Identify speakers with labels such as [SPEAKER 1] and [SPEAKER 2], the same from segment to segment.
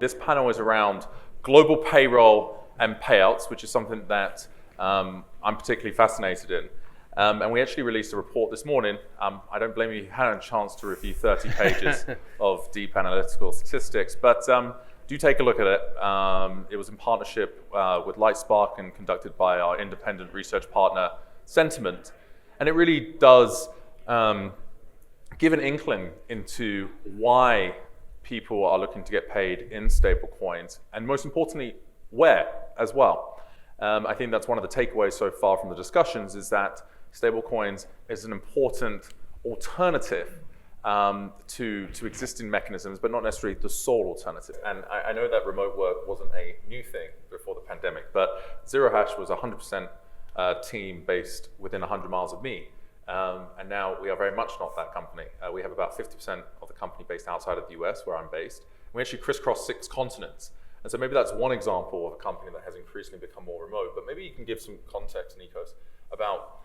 [SPEAKER 1] This panel is around global payroll and payouts, which is something that I'm particularly fascinated in. And we actually released a report this morning. I don't blame you hadn't a chance to review 30 pages of deep analytical statistics, but do take a look at it. It was in partnership with Lightspark and conducted by our independent research partner, Sentiment. And it really does give an inkling into why people are looking to get paid in stablecoins, and most importantly, where as well. I think that's one of the takeaways so far from the discussions is that stablecoins is an important alternative to existing mechanisms, but not necessarily the sole alternative. And I know that remote work wasn't a new thing before the pandemic, but Zero Hash was 100% team based within 100 miles of me. And now we are very much not that company. We have about 50% of the company based outside of the US, where I'm based. We actually crisscross 6 continents. And so maybe that's one example of a company that has increasingly become more remote, but maybe you can give some context, Nikos, about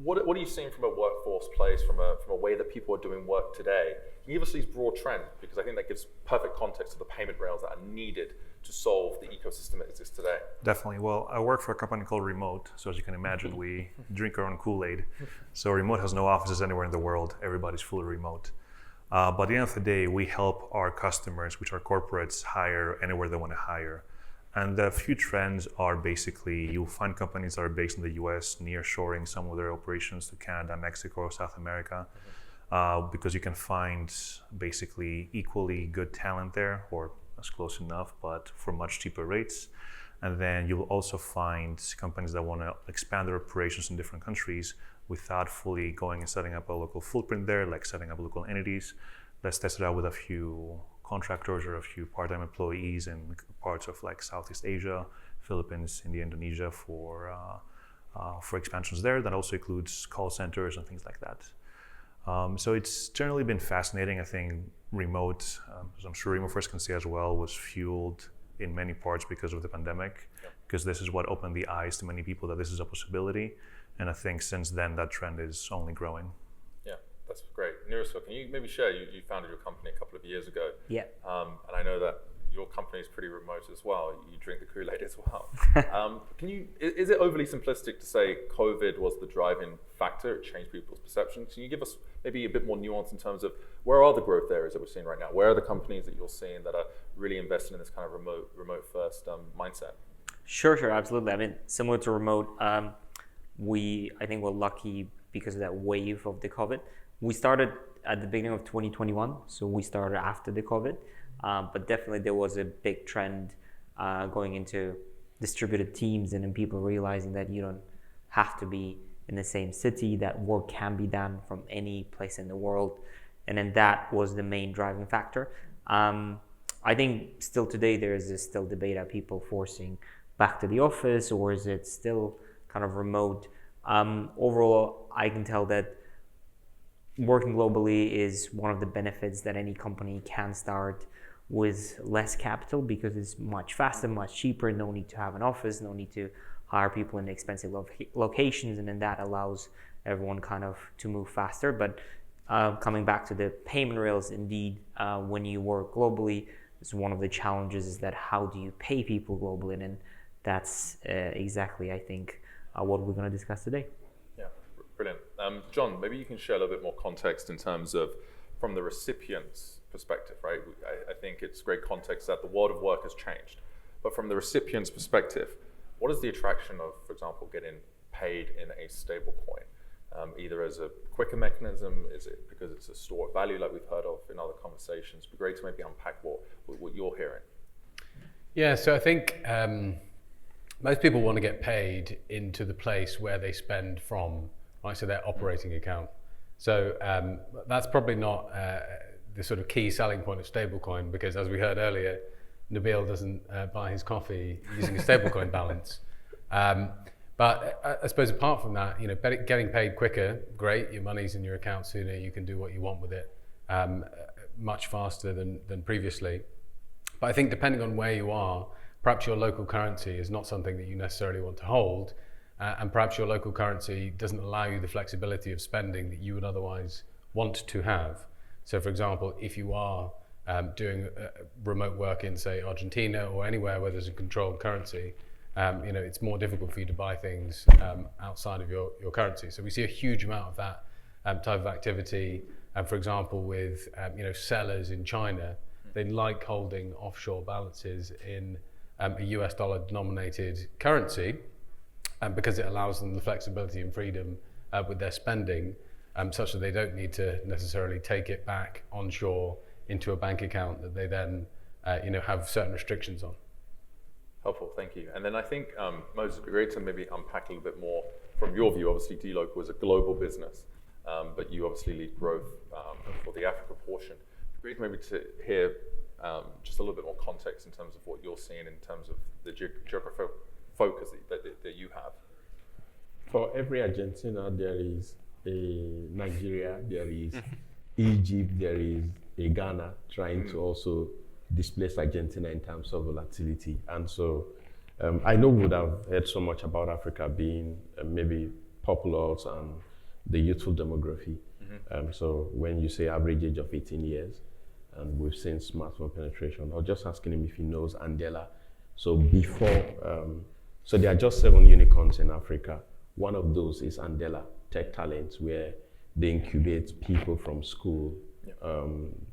[SPEAKER 1] what are you seeing from a workforce place, from a way that people are doing work today? Can you give us these broad trends? Because I think that gives perfect context to the payment rails that are needed to solve the ecosystem that exists today.
[SPEAKER 2] Definitely. Well, I work for a company called Remote. So as you can imagine, we drink our own Kool-Aid. So Remote has no offices anywhere in the world. Everybody's fully remote. But at the end of the day, we help our customers, which are corporates, hire anywhere they want to hire. And the few trends are basically, you'll find companies that are based in the US, nearshoring some of their operations to Canada, Mexico, South America, because you can find basically equally good talent there, or as close enough, but for much cheaper rates. And then you'll also find companies that want to expand their operations in different countries without fully going and setting up a local footprint there, like setting up local entities. Let's test it out with a few contractors or a few part-time employees in parts of like Southeast Asia, Philippines, India, Indonesia for expansions there. That also includes call centers and things like that. So it's generally been fascinating. I think Remote, as I'm sure Remofirst can say as well, was fueled in many parts because of the pandemic, because this is what opened the eyes to many people that this is a possibility. And I think since then that trend is only growing.
[SPEAKER 1] Yeah, that's great. Niraswa, can you maybe share, you founded your company a couple of years ago.
[SPEAKER 3] Yeah.
[SPEAKER 1] And I know that your company is pretty remote as well. You drink the Kool-Aid as well. Is it overly simplistic to say COVID was the driving factor? It changed people's perceptions. Can you give us maybe a bit more nuance in terms of where are the growth areas that we're seeing right now? Where are the companies that you're seeing that are really investing in this kind of remote first mindset?
[SPEAKER 3] Sure, absolutely. I mean, similar to remote, I think we're lucky because of that wave of the COVID. We started at the beginning of 2021, so we started after the COVID. But definitely there was a big trend going into distributed teams, and then people realizing that you don't have to be in the same city, that work can be done from any place in the world. And then that was the main driving factor. I think still today there is still debate of people forcing back to the office, or is it still kind of remote? Overall, I can tell that working globally is one of the benefits that any company can start with less capital, because it's much faster, much cheaper, no need to have an office, no need to hire people in expensive locations, and then that allows everyone kind of to move faster. But coming back to the payment rails, indeed, when you work globally, it's one of the challenges is that how do you pay people globally? And that's exactly, I think, what we're going to discuss today.
[SPEAKER 1] Yeah, brilliant. John, maybe you can share a little bit more context in terms of from the recipient's perspective, right? I think it's great context that the world of work has changed. But from the recipient's perspective, what is the attraction of, for example, getting paid in a stable coin? Either as a quicker mechanism, is it because it's a store of value like we've heard of in other conversations? It'd be great to maybe unpack what you're hearing.
[SPEAKER 4] Yeah, so I think most people want to get paid into the place where they spend from, right? So their operating account. So that's probably not the sort of key selling point of stablecoin, because as we heard earlier, Nabil doesn't buy his coffee using a stablecoin balance. But I suppose apart from that, getting paid quicker, great. Your money's in your account sooner. You can do what you want with it much faster than previously. But I think depending on where you are, perhaps your local currency is not something that you necessarily want to hold. And perhaps your local currency doesn't allow you the flexibility of spending that you would otherwise want to have. So for example, if you are doing remote work in, say, Argentina or anywhere where there's a controlled currency, it's more difficult for you to buy things outside of your currency. So we see a huge amount of that type of activity. For example, with sellers in China, they like holding offshore balances in a US dollar denominated currency because it allows them the flexibility and freedom with their spending, such that they don't need to necessarily take it back onshore into a bank account that they then have certain restrictions on.
[SPEAKER 1] Helpful, thank you. And then I think, Moses, it'd be great to maybe unpack a little bit more from your view. Obviously, dLocal is a global business, but you obviously lead growth for the Africa portion. It'd be great maybe to hear just a little bit more context in terms of what you're seeing in terms of the geographical focus that you have.
[SPEAKER 5] For every Argentina, there is a Nigeria, there is Egypt, there is a Ghana trying to also displace Argentina in terms of volatility. And so I know we would have heard so much about Africa being maybe populous and the youthful demography. So when you say average age of 18 years, and we've seen smartphone penetration, I was just asking him if he knows Andela. So before, so there are just 7 unicorns in Africa. One of those is Andela Tech Talents, where they incubate people from school,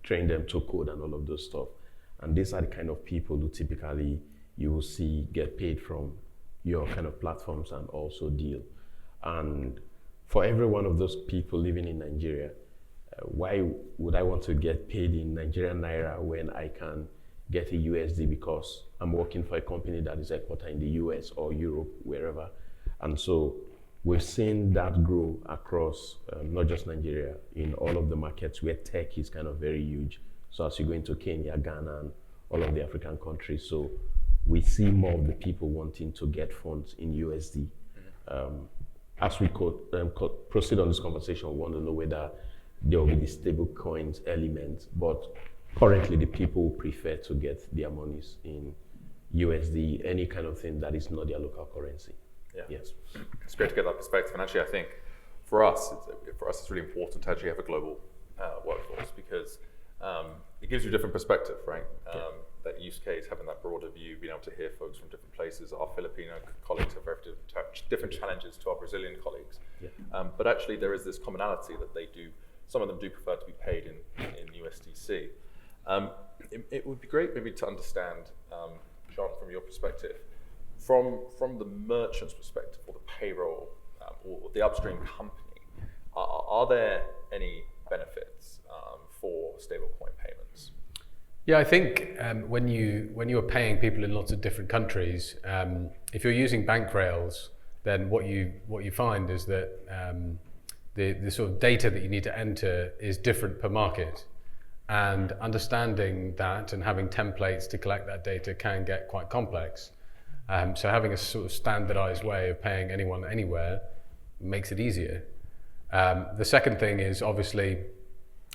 [SPEAKER 5] train them to code and all of those stuff. And these are the kind of people who typically you will see get paid from your kind of platforms and also deal. And for every one of those people living in Nigeria, why would I want to get paid in Nigerian Naira when I can get a USD because I'm working for a company that is headquartered in the US or Europe, wherever. And so we've seen that grow across not just Nigeria, in all of the markets where tech is kind of very huge. So as you go into Kenya, Ghana, and all of the African countries, so we see more of the people wanting to get funds in USD. As we proceed on this conversation, we want to know whether there will be the stablecoins element, but currently the people prefer to get their monies in USD, any kind of thing that is not their local currency.
[SPEAKER 1] Yeah.
[SPEAKER 5] Yes.
[SPEAKER 1] It's great to get that perspective. And actually, I think for us, it's really important to actually have a global workforce because it gives you a different perspective, right? That use case, having that broader view, being able to hear folks from different places. Our Filipino colleagues have very different challenges to our Brazilian colleagues. But actually, there is this commonality that some of them do prefer to be paid in USDC. It would be great maybe to understand, John, from your perspective, from the merchant's perspective or the payroll or the upstream company, are there any benefits for stablecoin payments?
[SPEAKER 4] Yeah, I think when you are paying people in lots of different countries, if you're using bank rails, then what you find is that the sort of data that you need to enter is different per market, and understanding that and having templates to collect that data can get quite complex. So having a sort of standardized way of paying anyone anywhere makes it easier. The second thing is obviously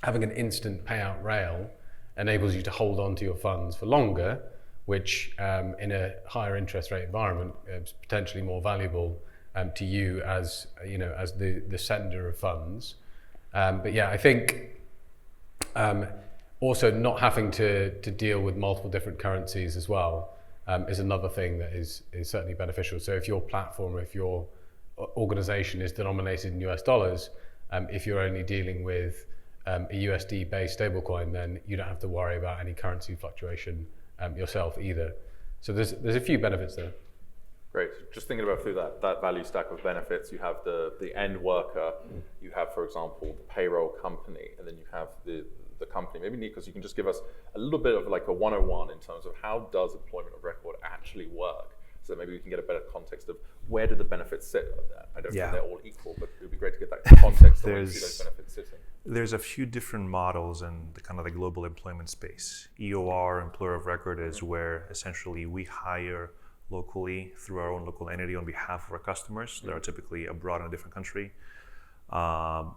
[SPEAKER 4] having an instant payout rail enables you to hold on to your funds for longer, which in a higher interest rate environment is potentially more valuable to you as the sender of funds. But yeah, I think also not having to deal with multiple different currencies as well is another thing that is certainly beneficial. So if your platform, if your organization is denominated in US dollars, if you're only dealing with a USD-based stablecoin, then you don't have to worry about any currency fluctuation yourself either. So there's a few benefits there.
[SPEAKER 1] Great. Just thinking about through that value stack of benefits, you have the end worker, you have, for example, the payroll company, and then you have the company. Maybe Nikos, you can just give us a little bit of like a 101 in terms of how does employment of record actually work, so that maybe we can get a better context of where do the benefits sit. I don't think they're all equal, but it would be great to get that context of where you see those benefits sitting.
[SPEAKER 2] There's a few different models in the kind of the global employment space. EOR, employer of record, is where essentially we hire locally through our own local entity on behalf of our customers that are typically abroad in a different country.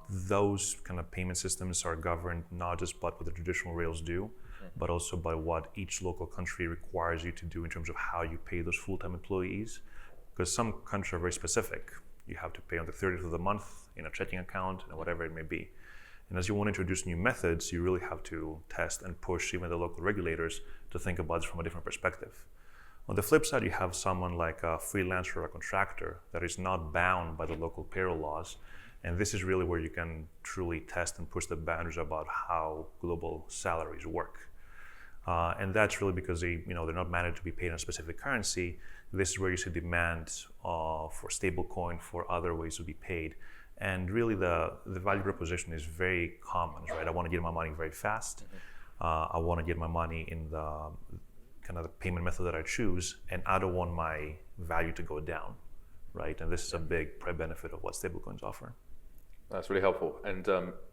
[SPEAKER 2] Those kind of payment systems are governed not just by what the traditional rails do, but also by what each local country requires you to do in terms of how you pay those full-time employees. Because some countries are very specific. You have to pay on the 30th of the month in a checking account and whatever it may be. And as you want to introduce new methods, you really have to test and push even the local regulators to think about this from a different perspective. On the flip side, you have someone like a freelancer or a contractor that is not bound by the local payroll laws. And this is really where you can truly test and push the boundaries about how global salaries work. And that's really because they're not managed to be paid in a specific currency. This is where you see demand for stablecoin, for other ways to be paid. And really the value proposition is very common, right? I want to get my money very fast. I want to get my money in the kind of the payment method that I choose, and I don't want my value to go down, right? And this is a big benefit of what stablecoins offer.
[SPEAKER 1] That's really helpful. And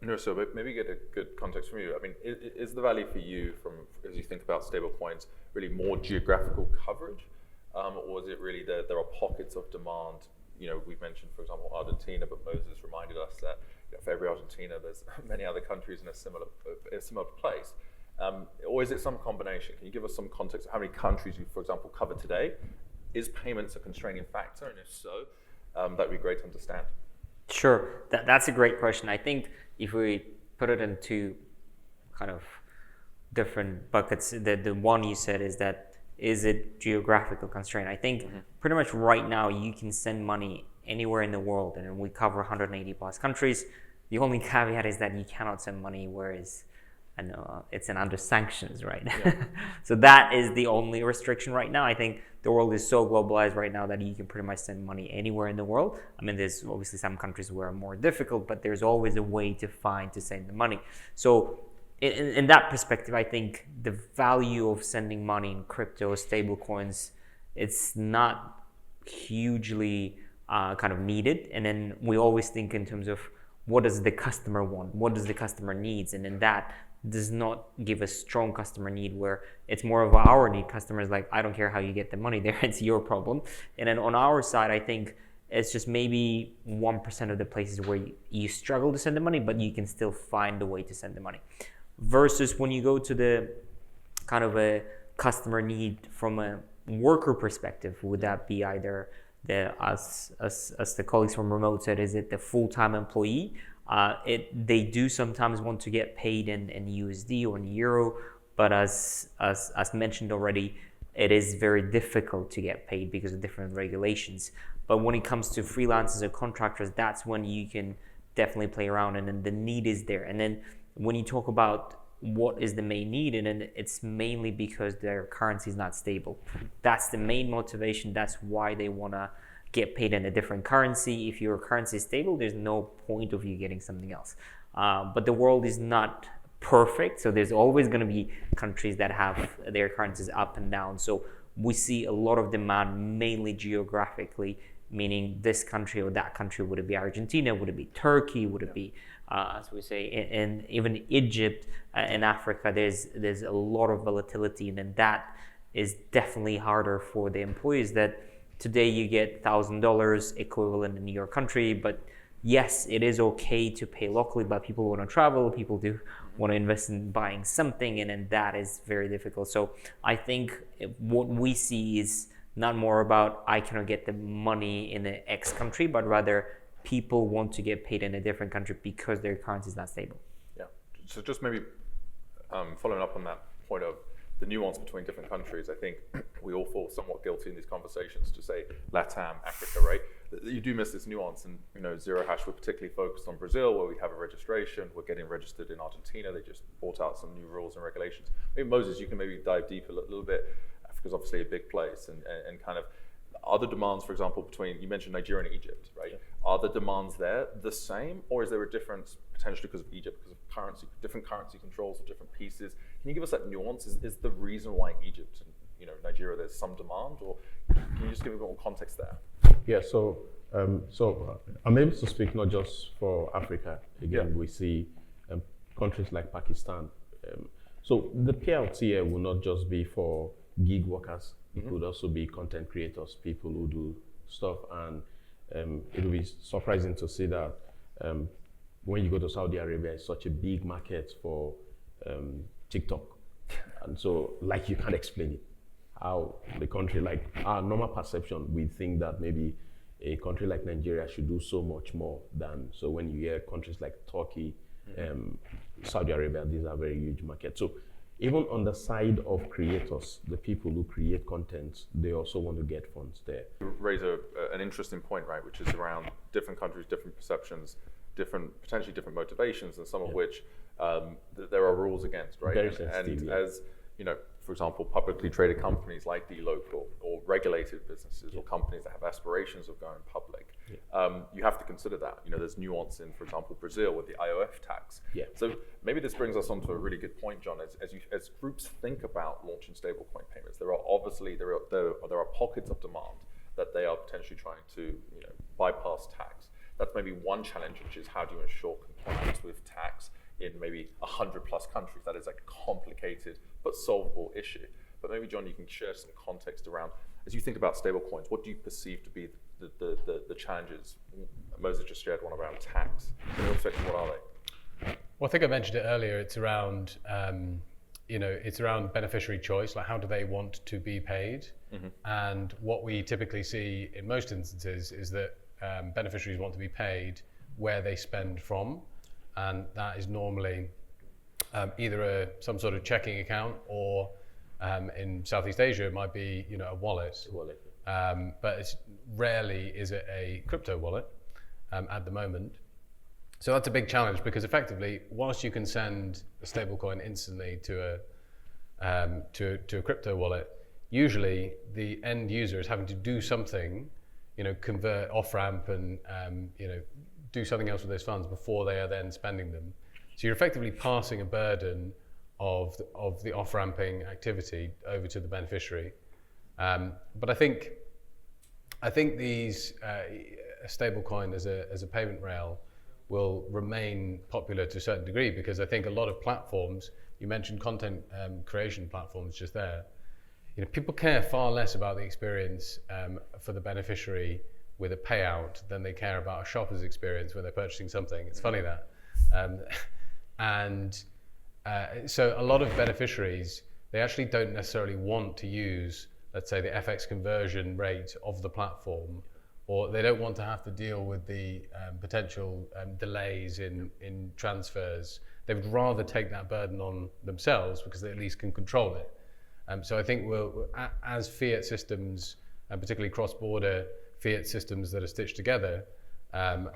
[SPEAKER 1] Nurso, maybe get a good context from you. I mean, is the value for you as you think about stablecoins, really more geographical coverage? Or is it really there are pockets of demand? We've mentioned, for example, Argentina, but Moses reminded us that for every Argentina, there's many other countries in a similar place. Or is it some combination? Can you give us some context of how many countries you, for example, cover today? Is payments a constraining factor? And if so, that'd be great to understand.
[SPEAKER 3] Sure, that's a great question. I think if we put it into kind of different buckets, the one you said is it geographical constraint? I think pretty much right now you can send money anywhere in the world, and we cover 180 plus countries. The only caveat is that you cannot send money where it's under sanctions, right? Yeah. So that is the only restriction right now. I think the world is so globalized right now that you can pretty much send money anywhere in the world. I mean, there's obviously some countries where are more difficult, but there's always a way to send the money. So in that perspective, I think the value of sending money in crypto, stable coins, it's not hugely kind of needed. And then we always think in terms of what does the customer want? What does the customer needs? And then that does not give a strong customer need, where it's more of our need. Customers like, I don't care how you get the money there, it's your problem. And then on our side, I think it's just maybe 1% of the places where you struggle to send the money, but you can still find a way to send the money. Versus when you go to the kind of a customer need from a worker perspective, would that be either as the colleagues from Remote said, is it the full-time employee? They do sometimes want to get paid in USD or in euro, but as mentioned already, it is very difficult to get paid because of different regulations. But when it comes to freelancers or contractors, that's when you can definitely play around, and then the need is there. And then when you talk about what is the main need, and then it's mainly because their currency is not stable. That's the main motivation. That's why they want to get paid in a different currency. If your currency is stable, there's no point of you getting something else. But the world is not perfect, so there's always going to be countries that have their currencies up and down. So we see a lot of demand, mainly geographically, meaning this country or that country. Would it be Argentina? Would it be Turkey? Would it be, as we say, in even Egypt, in Africa? There's a lot of volatility, and then that is definitely harder for the employees. That today you get $1,000 equivalent in your country, but yes, it is okay to pay locally, but people want to travel, people do want to invest in buying something, and then that is very difficult. So I think what we see is not more about I cannot get the money in the X country, but rather people want to get paid in a different country because their currency is not stable.
[SPEAKER 1] Yeah. So just maybe following up on that point of the nuance between different countries, I think we all feel somewhat guilty in these conversations to say LATAM, Africa, right? You do miss this nuance, and Zero Hash, we're particularly focused on Brazil, where we have a registration. We're getting registered in Argentina. They just brought out some new rules and regulations. Maybe Moses, you can maybe dive deeper a little bit. Africa's obviously a big place, and kind of other demands, for example, between, you mentioned Nigeria and Egypt, right? Yeah. Are the demands there the same, or is there a difference potentially because of Egypt, because of currency, different currency controls or different pieces? Can you give us that nuance? Is the reason why Egypt and Nigeria there's some demand, or can you just give a bit more context there?
[SPEAKER 5] Yeah, so I'm able to speak not just for Africa. Again, we see countries like Pakistan. So the payouts here will not just be for gig workers. It could also be content creators, people who do stuff, and it will be surprising to see that when you go to Saudi Arabia, it's such a big market for TikTok, and so you can't explain it. How the country, like our normal perception, we think that maybe a country like Nigeria should do so much more than. So when you hear countries like Turkey Saudi Arabia, these are very huge markets. So even on the side of creators, the people who create content, they also want to get funds there.
[SPEAKER 1] You raise an interesting point, right, which is around different countries, different perceptions, potentially different motivations, and some of which there are rules against, right?
[SPEAKER 5] Very sensitive,
[SPEAKER 1] and as you know, for example, publicly traded companies like dLocal or regulated businesses or companies that have aspirations of going public, you have to consider that. You know, there's nuance in, for example, Brazil with the IOF tax. So maybe this brings us on to a really good point, John. As groups think about launching stablecoin payments, there are pockets of demand that they are potentially trying to bypass tax. That's maybe one challenge, which is how do you ensure compliance with tax in maybe 100 plus countries. That is a complicated but solvable issue. But maybe, John, you can share some context around, as you think about stablecoins, what do you perceive to be the challenges? Moses just shared one around tax. In your perspective, what are they?
[SPEAKER 4] Well, I think I mentioned it earlier. It's around, it's around beneficiary choice. Like, how do they want to be paid? And what we typically see in most instances is that beneficiaries want to be paid where they spend from. And that is normally either some sort of checking account, or in Southeast Asia, it might be a wallet. But it's rarely is it a crypto wallet at the moment. So that's a big challenge, because effectively, whilst you can send a stablecoin instantly to a crypto wallet, usually the end user is having to do something, convert off ramp and do something else with those funds before they are then spending them. So you're effectively passing a burden of the off-ramping activity over to the beneficiary. But I think these a stablecoin as a payment rail will remain popular to a certain degree, because I think a lot of platforms, you mentioned content creation platforms just there, people care far less about the experience for the beneficiary with a payout than they care about a shopper's experience when they're purchasing something. It's funny that. So a lot of beneficiaries, they actually don't necessarily want to use, let's say, the FX conversion rate of the platform, or they don't want to have to deal with the potential delays in transfers. They would rather take that burden on themselves because they at least can control it. So I think as fiat systems, and particularly cross-border fiat systems that are stitched together,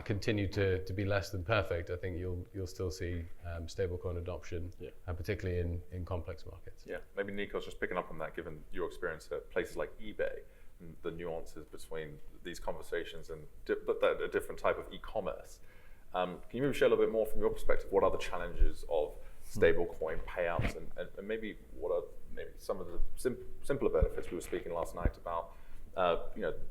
[SPEAKER 4] continue to be less than perfect, I think you'll still see stablecoin adoption, particularly in complex markets.
[SPEAKER 1] Yeah, maybe Nico's just picking up on that, given your experience at places like eBay, and the nuances between these conversations and a different type of e-commerce. Can you maybe share a little bit more from your perspective? What are the challenges of stablecoin payouts, and maybe what are maybe some of the simpler benefits? We were speaking last night about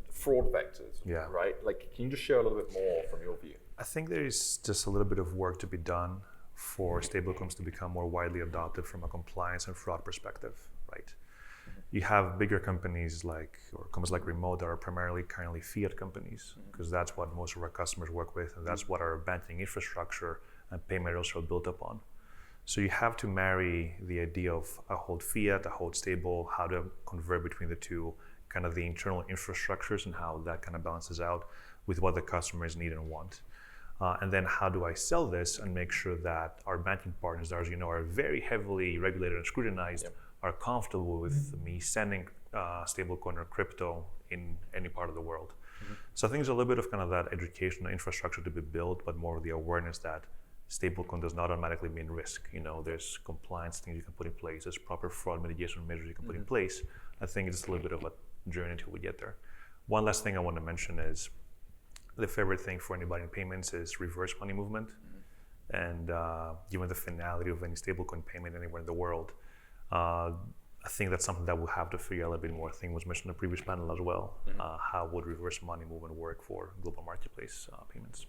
[SPEAKER 1] fraud vectors, right? Like, can you just share a little bit more from your view?
[SPEAKER 2] I think there is just a little bit of work to be done for stablecoins to become more widely adopted from a compliance and fraud perspective, right? You have bigger companies like Remote that are primarily currently fiat companies, because that's what most of our customers work with, and that's what our banking infrastructure and payment rails are built upon. So you have to marry the idea of a hold fiat, a hold stable, how to convert between the two, kind of the internal infrastructures and how that kind of balances out with what the customers need and want. And then how do I sell this and make sure that our banking partners, as you know, are very heavily regulated and scrutinized, are comfortable with me sending stablecoin or crypto in any part of the world. So I think there's a little bit of kind of that educational infrastructure to be built, but more of the awareness that stablecoin does not automatically mean risk. There's compliance things you can put in place, there's proper fraud mitigation measures you can put in place. I think it's a little bit of a journey until we get there. One last thing I want to mention is the favorite thing for anybody in payments is reverse money movement. And given the finality of any stablecoin payment anywhere in the world, I think that's something that we'll have to figure out a little bit more. I think was mentioned in the previous panel as well. How would reverse money movement work for global marketplace payments?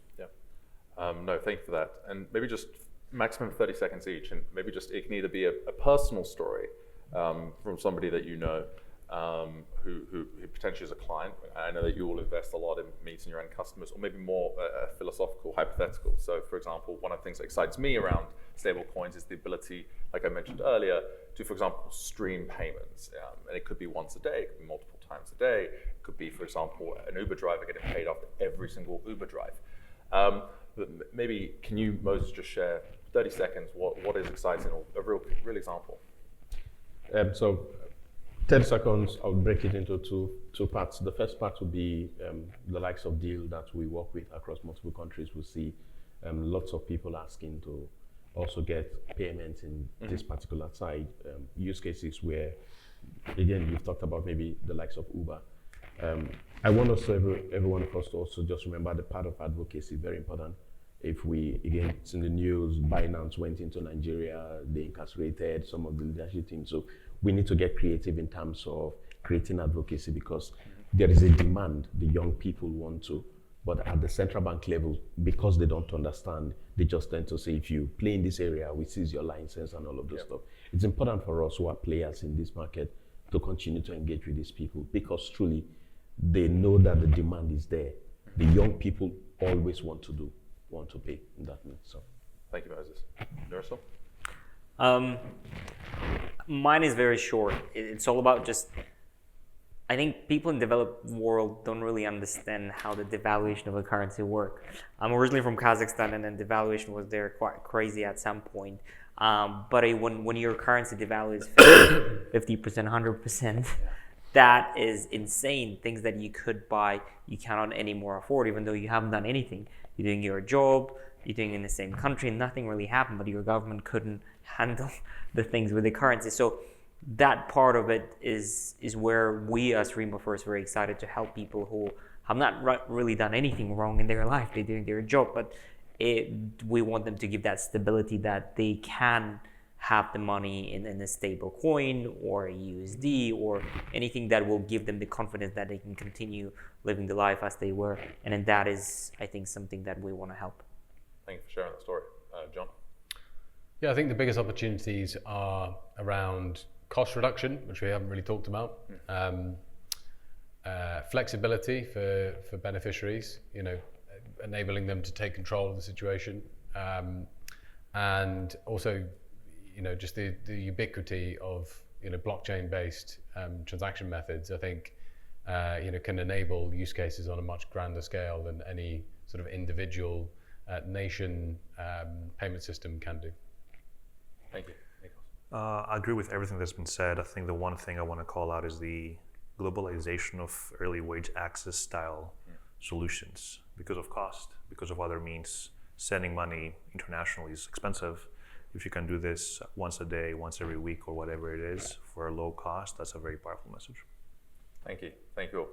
[SPEAKER 1] No, thank you for that. And maybe just maximum 30 seconds each, and maybe just it can either be a personal story from somebody that you know, who potentially is a client. I know that you all invest a lot in meeting your end customers, or maybe more philosophical, hypothetical. So, for example, one of the things that excites me around stablecoins is the ability, like I mentioned earlier, to, for example, stream payments. And it could be once a day, it could be multiple times a day. It could be, for example, an Uber driver getting paid after every single Uber drive. But maybe can you, Moses, just share 30 seconds, what is exciting or a real example?
[SPEAKER 5] So 30 seconds, I'll break it into two parts. The first part will be the likes of deal that we work with across multiple countries. We'll see lots of people asking to also get payments in this particular side. Use cases where, again, you've talked about maybe the likes of Uber. I want us, every one of us, to also just remember the part of advocacy, very important. If we, again, it's in the news, Binance went into Nigeria, they incarcerated some of the leadership team. So we need to get creative in terms of creating advocacy, because there is a demand. The young people want to, but at the central bank level, because they don't understand, they just tend to say, if you play in this area, we seize your license and all of this stuff. It's important for us who are players in this market to continue to engage with these people, because truly, they know that the demand is there. The young people always want to pay in that means. So,
[SPEAKER 1] thank you, Moses. Nursel?
[SPEAKER 3] Mine is very short. It's all about just, I think people in the developed world don't really understand how the devaluation of a currency works. I'm originally from Kazakhstan, and then devaluation was there quite crazy at some point. But when your currency devalues 50%, 100%, that is insane. Things that you could buy, you cannot anymore afford, even though you haven't done anything. You're doing your job, you're doing it in the same country, nothing really happened, but your government couldn't handle the things with the currency. So that part of it is where we as Remofirst are very excited to help people who have not really done anything wrong in their life. They're doing their job, but we want them to give that stability that they can have the money in a stable coin or a USD or anything that will give them the confidence that they can continue living the life as they were. And then that is, I think, something that we want to help.
[SPEAKER 1] Thank you for sharing that story. John?
[SPEAKER 4] Yeah, I think the biggest opportunities are around cost reduction, which we haven't really talked about. Flexibility for beneficiaries, enabling them to take control of the situation. And also, just the ubiquity of, blockchain-based transaction methods, I think, can enable use cases on a much grander scale than any sort of individual nation payment system can do.
[SPEAKER 1] Thank you.
[SPEAKER 2] I agree with everything that's been said. I think the one thing I want to call out is the globalization of early wage access style solutions. Because of cost, because of other means, sending money internationally is expensive. If you can do this once a day, once every week, or whatever it is for a low cost, that's a very powerful message.
[SPEAKER 1] Thank you. Thank you all.